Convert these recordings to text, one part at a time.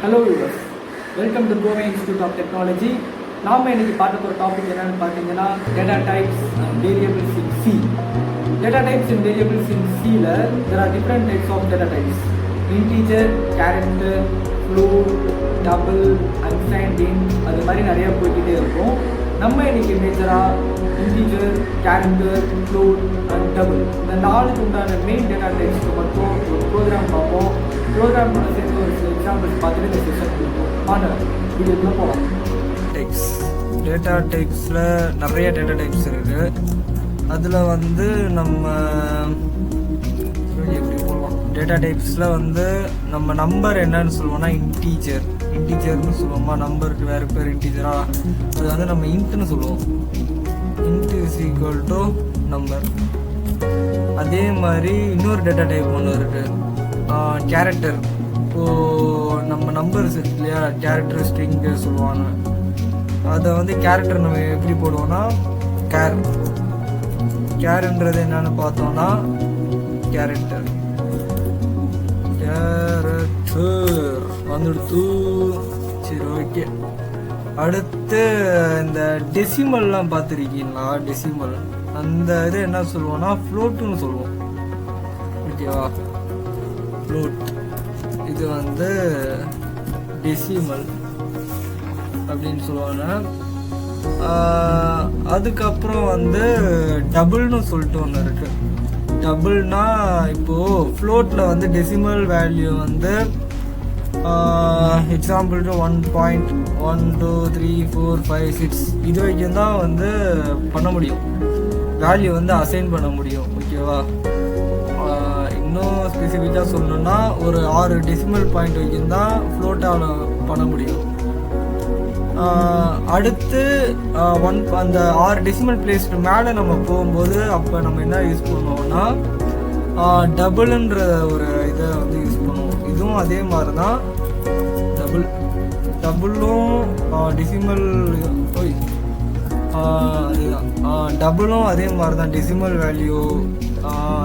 Hello viewers, welcome to Kovai institute of technology. நாம் இன்னைக்கு பார்க்க போகிற டாபிக் என்னன்னு பார்த்தீங்கன்னா data types and variables in C. Data types and variables in சியில் there are different types of data types: integer, character, float, double, unsigned int, அது மாதிரி நிறையா போய்கிட்டே இருக்கும். நம்ம இன்னைக்கு மேஜராக integer, character, float and double இந்த நாலுக்கு உண்டான மெயின் டேட்டா டைப்ஸ்க்கு மட்டும் ஒரு ப்ரோக்ராம் பார்ப்போம். ப்ரோக்ராம் பண்ண சேர்ந்து ஒரு சில எக்ஸாம்பிள்ஸ் பார்த்துட்டு இந்த செஷன் கொடுப்போம். வாங்க வீடியோக்குள்ள போகலாம். டேட்டா டைப்ஸில் நிறைய டேட்டா டைப்ஸ் இருக்குது. அதில் வந்து நம்ம எப்படி போகலாம், டேட்டா டைப்ஸில் வந்து நம்ம நம்பர் என்னன்னு சொல்லுவோம்னா இன்டீஜர்னு சொல்லுவோமா. நம்பருக்கு வேறு பேர் இன்டீஜரா, அது வந்து நம்ம இன்ட்னு சொல்லுவோம். Int is equal to number. அதே மாதிரி இன்னொரு டேட்டா டைப் ஒன்று இருக்குது, கேரக்டர். இப்போது நம்ம நம்பர்ஸ் இருக்கு இல்லையா, கேரக்டர் ஸ்ட்ரிங்கு சொல்லுவாங்க. அதை வந்து கேரக்டர் நம்ம எப்படி போடுவோம்னா கேர்ன்றது என்னன்னு பார்த்தோம்னா கேரக்டர் வந்துடுத்து. சரி, ஓகே. அடுத்து இந்த டெசிமல்லாம் பார்த்துருக்கீங்களா? டெசிமல் அந்த இது என்ன சொல்லுவோம்னா ஃப்ளோட்டுன்னு சொல்லுவோம். ஓகேவா, ஃப்ளோட் இது வந்து டெசிமல் அப்படின்னு சொல்லுவாங்க. அதுக்கப்புறம் வந்து டபுள்னு சொல்லிட்டு ஒன்று இருக்கு. டபுள்னா இப்போது ஃப்ளோட்டில் வந்து டெசிமல் வேல்யூ வந்து எக்ஸாம்பிள் 1.123456 இது வரைக்கும் தான் வந்து பண்ண முடியும், வேல்யூ வந்து அசைன் பண்ண முடியும். ஓகேவா, இன்னும் ஸ்பெசிஃபிக்காக சொல்லணும்னா ஒரு 6 டெசிமல் பாயிண்ட் வரைக்கும் தான் ஃப்ளோட்டால் பண்ண முடியும். அடுத்து அந்த 6 டெசிமல் பிளேஸ்க்கு மேலே நம்ம போகும்போது அப்போ நம்ம என்ன யூஸ் பண்ணுவோம்னா டபுள்ன்ற ஒரு இதை வந்து யூஸ் பண்ணுவோம். இதுவும் அதே மாதிரி தான், டபுளும் டெசிமல் அதேதான், டபுளும் அதே மாதிரி தான், டெசிமல் வேல்யூ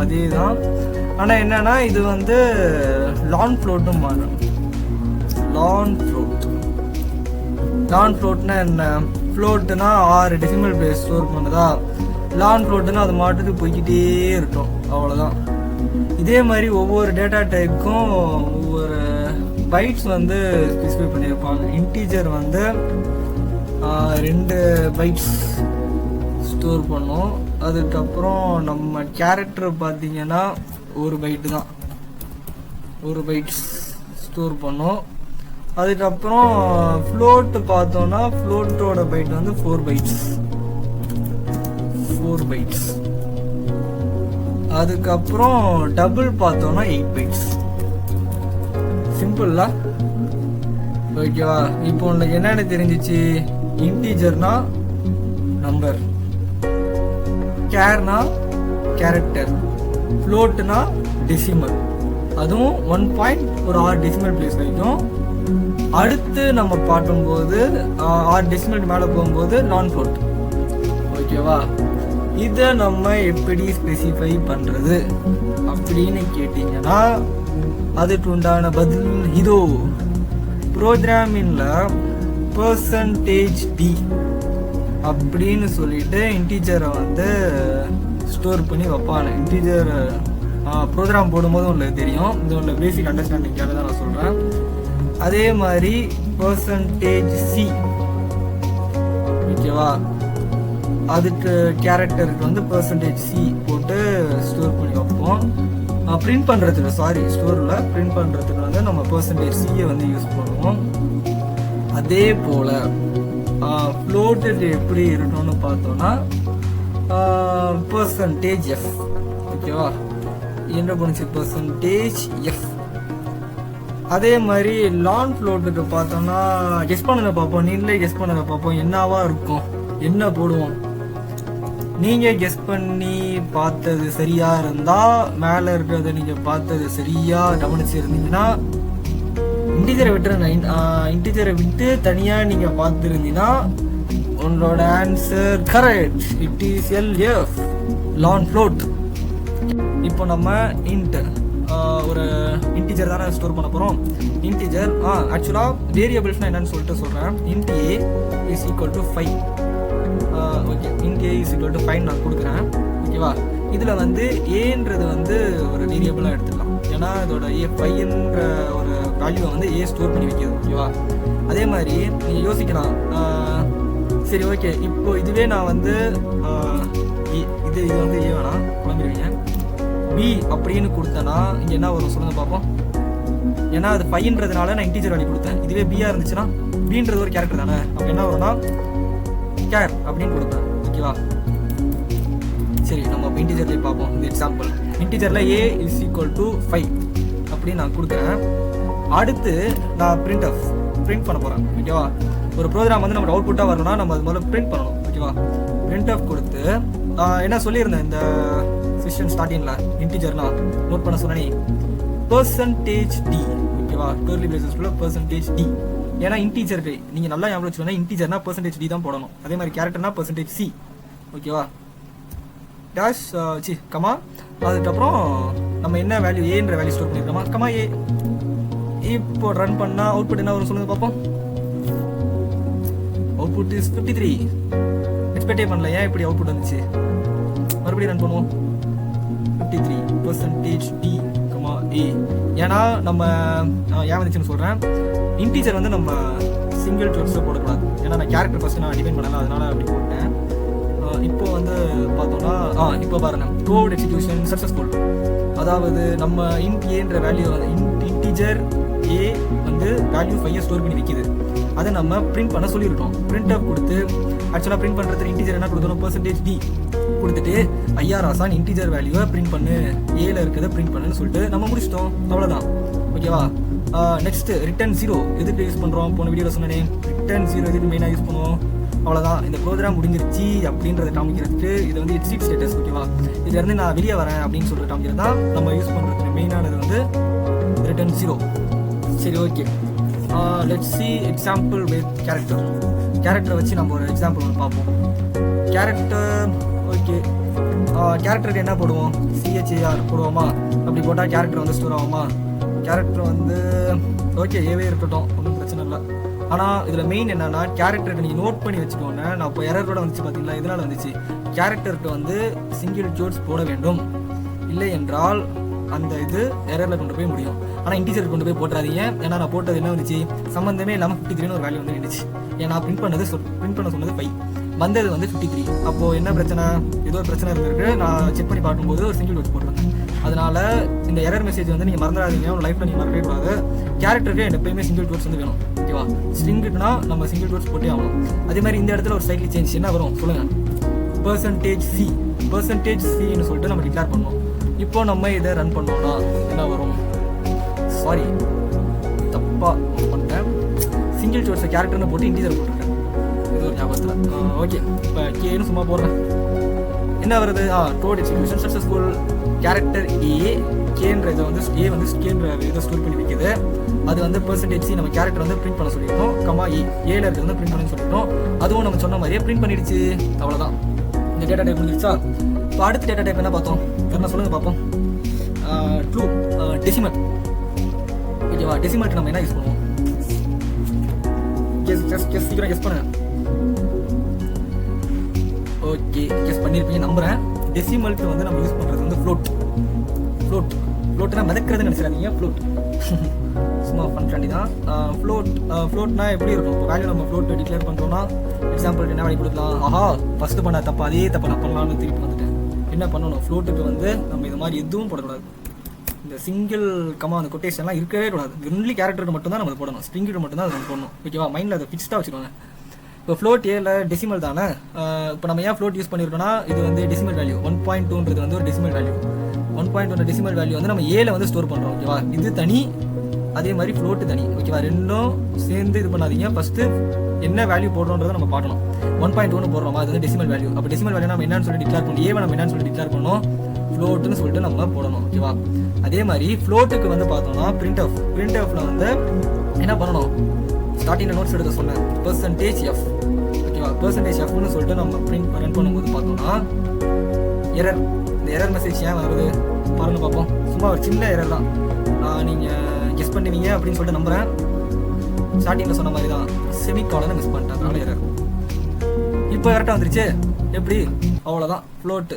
அதே தான். ஆனால் என்னன்னா இது வந்து லான் ஃப்ளோட்டும் மாறும். லான் ஃப்ளோட்னா என்ன? ஃப்ளோட்னா 6 டெசிமல் பிளேஸ் ஸ்டோர் பண்ணுதா. லான் ஃப்ளோட்னா அது மாட்டுக்கு போய்கிட்டே இருக்கும், அவ்வளோதான். இதே மாதிரி ஒவ்வொரு டேட்டா டைப்புக்கும் ஒவ்வொரு பைட்ஸ் வந்து ஸ்பெசிஃபை பண்ணியிருப்பாங்க. இன்டீஜர் வந்து 2 பைட்ஸ் ஸ்டோர் பண்ணும். அதுக்கப்புறம் நம்ம கேரக்டர் பார்த்தீங்கன்னா 1 பைட்டு தான், 1 பைட்ஸ் ஸ்டோர் பண்ணும். அதுக்கப்புறம் ஃப்ளோட் பார்த்தோம்னா ஃப்ளோட்டோட பைட் வந்து 4 பைட்ஸ். அதுக்கப்புறம் டபுள் பார்த்தோம்னா 8 பைட்ஸ். சிம்பிளா? ஓகேவா. இப்போ உங்களுக்கு என்னென்ன தெரிஞ்சிச்சு? இன்டீஜர்னா நம்பர், கேர்னா கேரக்டர், ஃப்ளோட்னா டெசிமல், அதுவும் 1.6 டெசிமல் பிளேஸ் வரைக்கும். அடுத்து நம்ம பார்க்கும்போது 6 டெசிமல் மேலே போகும்போது நான் ஃப்ளோட். ஓகேவா, இதை நம்ம எப்படி ஸ்பெசிஃபை பண்ணுறது அப்படின்னு கேட்டிங்கன்னா அதுக்கு உண்டான பதில் இதோ. ப்ரோக்ராமிங்கில் %d அப்படின்னு சொல்லிட்டு இன்டீஜரை வந்து ஸ்டோர் பண்ணி வைப்பாங்க. இன்டீஜர் ப்ரோக்ராம் போடும்போது உங்களுக்கு தெரியும், இது உள்ள பேசிக் அண்டர்ஸ்டாண்டிங்காக தான் நான் சொல்கிறேன். அதே மாதிரி %c, ஓகேவா, அதுக்கு கேரக்டருக்கு வந்து %c போட்டு ஸ்டோர் பண்ணி வைப்போம். பிரிண்ட் பண்ணுறதுக்கு ஸ்டோரில் பிரிண்ட் பண்ணுறதுக்கு வந்து நம்ம %c வந்து யூஸ் பண்ணுவோம். அதே போல் ஃப்ளோட்டுக்கு எப்படி இருக்கணும்னு பார்த்தோம்னா %f. ஓகேவா, என்ன பண்ணுச்சு %f. அதே மாதிரி லான் ஃப்ளோட்டுக்கு பார்த்தோம்னா கெஸ் பண்ணுங்க பார்ப்போம், நீங்களே கெஸ் பண்ணுங்க பார்ப்போம் என்னவா இருக்கும், என்ன போடுவோம். நீங்கள் கெஸ் பண்ணி பார்த்தது சரியா இருந்தால், மேலே இருக்கிறத நீங்கள் பார்த்தது சரியா கவனிச்சிருந்தீங்கன்னா இன்டீஜரை விட்டு தனியாக நீங்கள் பார்த்துருந்தீங்கன்னா உங்களோட answer correct. It is LF, long float. இப்போ நம்ம இன்ட் ஒரு இன்டிஜர் தானே ஸ்டோர் பண்ண போகிறோம். இன்டிஜர் ஆக்சுவலாக வேரியபிள்ஸ்னால் என்னன்னு சொல்லிட்டு சொல்கிறேன். int a is equal to 5. Okay, int a is equal to 5 நான் கொடுக்குறேன். ஓகேவா, இதில் வந்து ஏன்றது வந்து ஒரு வேரியபிளாக எடுத்துக்கலாம். ஏன்னா இதோட A5ன்ற ஒரு வேல்யூவை வந்து ஏ ஸ்டோர் பண்ணி வைக்கிது. ஓகேவா, அதே மாதிரி நீங்கள் யோசிக்கலாம். சரி ஓகே, இப்போ இதுவே நான் வந்து இது வந்து ஏ வேணாம் குழம்பிடுவீங்க, பி அப்படின்னு கொடுத்தேன்னா இங்கே என்ன வரும் சொல்லுங்க பார்ப்போம். ஏன்னா அது 5ன்றதுனால நான் இன்டீஜர் வேல்யூ கொடுத்தேன். இதுவே பியா இருந்துச்சுன்னா பின்றது ஒரு கேரக்டர் தானே, அப்போ என்ன வரும்னா கேர் அப்படின்னு கொடுப்பேன். ஓகேவா, சரி நம்ம இப்போ இன்டீஜர்லேயே பார்ப்போம். இந்த எக்ஸாம்பிள் இன்டீஜரில் ஏ இஸ் ஈக்குவல் டு 5 அப்படின்னு நான் கொடுக்குறேன். அடுத்து நான் பிரிண்ட் பண்ண போகிறேன். ஓகேவா, ஒரு ப்ரோக்ராம் வந்து நம்ம அவுட்புட்டாக வரணும்னா நம்ம அது முதல்ல பிரிண்ட் பண்ணணும். ஓகேவா, பிரிண்ட் ஆஃப் கொடுத்து என்ன சொல்லியிருந்தேன் இந்த செஷன் ஸ்டார்டிங்கில் இன்டீஜர்னா நோட் பண்ண சொன்னேன் %d. ஓகேவா, கர்லி பிரேசஸ்ல %d. ஏன்னா இன்டீஜர் நீங்கள் நல்லா ஞாபகம் வச்சுக்கோங்க, இன்டீஜர்னா %d தான் போடணும். அதே மாதிரி கேரக்டர்னா %c. ஓகேவா, டேஷ் கமா, அதுக்கப்புறம் நம்ம என்ன வேல்யூ ஏன்ற வேல்யூ ஸ்டோர் பண்ணியிருக்கோமா, கமா ஏ. இப்போ ரன் பண்ணால் அவுட்புட் என்ன வரும் சொல்லுங்க பார்ப்போம். Output is 53. எக்ஸ்பெக்டே பண்ணல, ஏன் இப்படி அவுட்புட் வந்துச்சு. மறுபடியும் ரன் பண்ணுவோம். 53%d, a. ஏன்னா நம்ம ஏன் வந்துச்சுன்னு சொல்கிறேன். இன்டீஜர் வந்து நம்ம சிங்கிள் டோட்ஸில் போடக்கூடாது. ஏன்னா நான் கேரக்டர் ஃபஸ்ட்டு நான் டிஃபைன் பண்ணலாம், அதனால் அப்படி போட்டேன். இப்போ வந்து பார்த்தோம்னா இப்போ பாருங்க, கோட் எக்ஸிக்யூஷன் சக்ஸஸ்ஃபுல். அதாவது நம்ம இன்ட் ஏன்ற வேல்யூ வந்து இன்டீஜர் ஏ வந்து வேல்யூ 5 ஸ்டோர் பண்ணி வைக்கிது. அதை நம்ம பிரிண்ட் பண்ண சொல்லியிருக்கோம். பிரிண்ட் ஆஃப் கொடுத்து ஆக்சுவலாக பிரிண்ட் பண்ணுறது இன்டீஜர் என்ன கொடுக்கணும், %d கொடுத்துட்டு ஐயா ராசான் இன்டீஜர் வேல்யூவை பிரிண்ட் பண்ணு, ஏல இருக்கிறத பிரிண்ட் பண்ணுன்னு சொல்லிட்டு நம்ம முடிச்சிட்டோம். அவ்வளோதான். ஓகேவா, நெக்ஸ்ட் ரிட்டர்ன் 0 எதுக்கு யூஸ் பண்ணுறோம். போன வீடியோவில் சொன்னேன் ரிட்டர்ன் 0 எதுக்கு மெயினாக யூஸ் பண்ணுவோம். அவ்வளோதான், இந்த ப்ரோக்ராம் முடிஞ்சிருச்சு அப்படின்றத காமிக்கிறதுக்கு இது வந்து எக்ஸிட் ஸ்டேட்டஸ். ஓகேவா, இதுலேருந்து நான் வெளியே வரேன் அப்படின்னு சொல்லிட்டு காமிக்கிறது தான் நம்ம யூஸ் பண்ணுறதுக்கு மெயினானது வந்து ரிட்டர்ன் 0. சரி okay, let's see example with கேரக்டரை வச்சு நம்ம ஒரு எக்ஸாம்பிள் ஒன்று பார்ப்போம். கேரக்டர் ஓகே, கேரக்டருக்கு என்ன போடுவோம், CHAR போடுவோமா. அப்படி போட்டால் கேரக்டர் வந்து ஸ்டோர் ஆகுமா. கேரக்டர் வந்து ஓகே ஏவே இருக்கட்டும், ஒன்றும் பிரச்சனை இல்லை. ஆனால் இதில் மெயின் என்னன்னா கேரக்டருக்கு நீங்கள் நோட் பண்ணி வச்சுக்கோங்க. நான் இப்போ எரரோட வந்துச்சு பார்த்தீங்களா, இதனால் வந்துச்சு. கேரக்டருக்கு வந்து சிங்கிள் ஜோட்ஸ் போட வேண்டும், இல்லை என்றால் அந்த இது எரரில் கொண்டு போய் முடியும். ஆனால் இன்டீஜருக்கு கொண்டு போய் போட்டுறாதீங்க. ஏன்னா நான் போட்டது என்ன வந்துச்சு, சம்மந்தமே இல்லாமல் 53 ஒரு வேல்யூ வந்து இருந்துச்சு. ஏன்னா பிரிண்ட் பண்ண சொன்னது 5, வந்தது வந்து 53. அப்போது என்ன பிரச்சனை, ஏதோ ஒரு பிரச்சனை இருந்திருக்கு. நான் செக் பண்ணி பார்க்கும்போது ஒரு சிங்கிள் டோட்ஸ் போட்டிருந்தேன். அதனால இந்த எரர் மெசேஜ் வந்து நீங்கள் மறந்துடாதீங்க, உங்கள் லைஃப்பில் நீங்கள் மறக்கவே கூடாது. கேரக்டருக்கு எப்பயுமே சிங்கிள் டோட்ஸ் வந்து வேணும். ஓகேவா, ஸ்ட்ரிங்குனா நம்ம சிங்கிள் டோட்ஸ் போட்டே ஆகணும். அதே மாதிரி இந்த இடத்துல ஒரு சைக்கிள் சேஞ்ச் என்ன வரும் சொல்லுங்கள், %c சொல்லிட்டு நம்ம டிக்ளேர் பண்ணோம். இப்போ நம்ம இதை ரன் பண்ணோம்னா என்ன வரும், சாரி தப்பாக பண்ணிட்டேன், சிங்கிள் டோட்ஸை கேரக்டர்னு போட்டு இன்டீஜர் போட்டிருக்கேன். இது ஒரு ஞாபகத்தில். ஓகே, இப்போ கேன்னு சும்மா போடுறேன். என்ன வருது, கோட் எக்ஸிக்யூஷன் சக்ஸஸ்ஃபுல். கேரக்டர் கேன்ற இதை வந்து ஏ வந்து கேன்ற இதை ஸ்டோர் பண்ணி வைக்கிது. அது வந்து %c நம்ம கேரக்டர் வந்து பிரிண்ட் பண்ண சொல்லியிருக்கோம். கமா ஏல இருக்கிறது வந்து பிரிண்ட் பண்ணி சொல்லியிருக்கோம். அதுவும் நம்ம சொன்ன மாதிரியே பிரிண்ட் பண்ணிடுச்சு. அவ்வளோதான், இந்த டேட்டா டைப் முடிஞ்சிருச்சா. இப்போ அடுத்த டேட்டா டைப் என்ன பார்த்தோம், என்ன சொல்லுங்க பார்ப்போம். True decimal. ஓகேவா, டெசிமலுக்கு நம்ம என்ன யூஸ் பண்ணுவோம், சீக்கிரம் கெஸ் பண்ணுங்க. ஓகே, கெஸ் பண்ணியிருப்பீங்க நம்புறேன். டெசிமலுக்கு வந்து நம்ம யூஸ் பண்ணுறது வந்து ஃப்ளோட்னா மிதக்கிறதுன்னு நினச்சிடாதீங்க. ஃப்ளோட் சும்மா ஃபன் தான். ஃப்ளோட்னா எப்படி இருக்கும், இப்போ வேல்யூ நம்ம ஃப்ளோட் டிக்ளேர் பண்ணுறோம்னா எக்ஸாம்பிளுக்கு என்ன வேல்யூ கொடுக்கலாம். ஃபஸ்ட்டு பண்ண தப்பு அதே தப்பு நான் பண்ணலாம்னு திருப்பி வந்துட்டேன். என்ன பண்ணணும், ஃப்ளோட்டுக்கு வந்து நம்ம இது மாதிரி எதுவும் போடக்கூடாது. இந்த சிங்கிள் கமா அந்த கொட்டேஷன்லாம் இருக்கவே கூடாது. ஒன்லி கேரக்டருக்கு மட்டும்தான் நம்ம போடணும், ஸ்ட்ரிங்குக்கு மட்டும்தான் அதை நம்ம போடணும். ஓகேவா, மைண்டில் அதை ஃபிக்ஸ்டாக வச்சுக்கோங்க. இப்போ ஃப்ளோட் ஏல டெசிமல் தானே. இப்போ நம்ம ஏன் ஃப்ளோட் யூஸ் பண்ணியிருக்கோம்னா இது வந்து டெசிமல் வேல்யூ 1.2ன்றது வந்து ஒரு டெசிமல் வேல்யூ. 1.1 டெசிமல் வேல்யூ வந்து நம்ம ஏல வந்து ஸ்டோர் பண்ணுறோம். ஓகேவா, இது தனி, அதே மாதிரி ஃப்ளோட்டு தனி. ஓகேவா, ரெண்டும் சேர்ந்து இது பண்ணாதீங்க. ஃபஸ்ட்டு என்ன வேல்யூ போடுறோன்றதை நம்ம பார்க்கணும். 1.1 போடுறோமா, அது வந்து டெசிமல் வேல்யூ. அப்போ டெசிமல் வேல்யூ நம்ம என்னன்னு சொல்லி டிக்ளேர் பண்ணணும், ஏவை நம்ம என்னன்னு சொல்லி டிக்ளேர் பண்ணணும், ஃப்ளோட்டுன்னு சொல்லிட்டு நம்ம போடணும். ஓகேவா, அதே மாதிரி ஃப்ளோட்டுக்கு வந்து பார்த்தோம்னா பிரிண்ட் ஆஃப்ல வந்து என்ன பண்ணணும், ஸ்டார்டிங்கில் நோட்ஸ் எடுக்க சொன்னேன் %f. ஓகேவா, %fன்னு சொல்லிட்டு நம்ம பிரிண்ட் ரன் பண்ணும்போது பார்த்தோம்னா எரர். இந்த எரர் மெசேஜ் ஏன் வருது, பாருங்க பார்ப்போம். சும்மா ஒரு சின்ன எரர் தான். நான் நீங்கள் கெஸ் பண்ணுவீங்க அப்படின்னு சொல்லிட்டு நம்புகிறேன். ஸ்டார்டிங்கில் சொன்ன மாதிரி தான் செமிகாலனை மிஸ் பண்ணிட்டேன், அதனால எரர். இப்போ கரெக்டாக வந்துருச்சு. எப்படி? அவ்வளோதான், ஃப்ளோட்டு.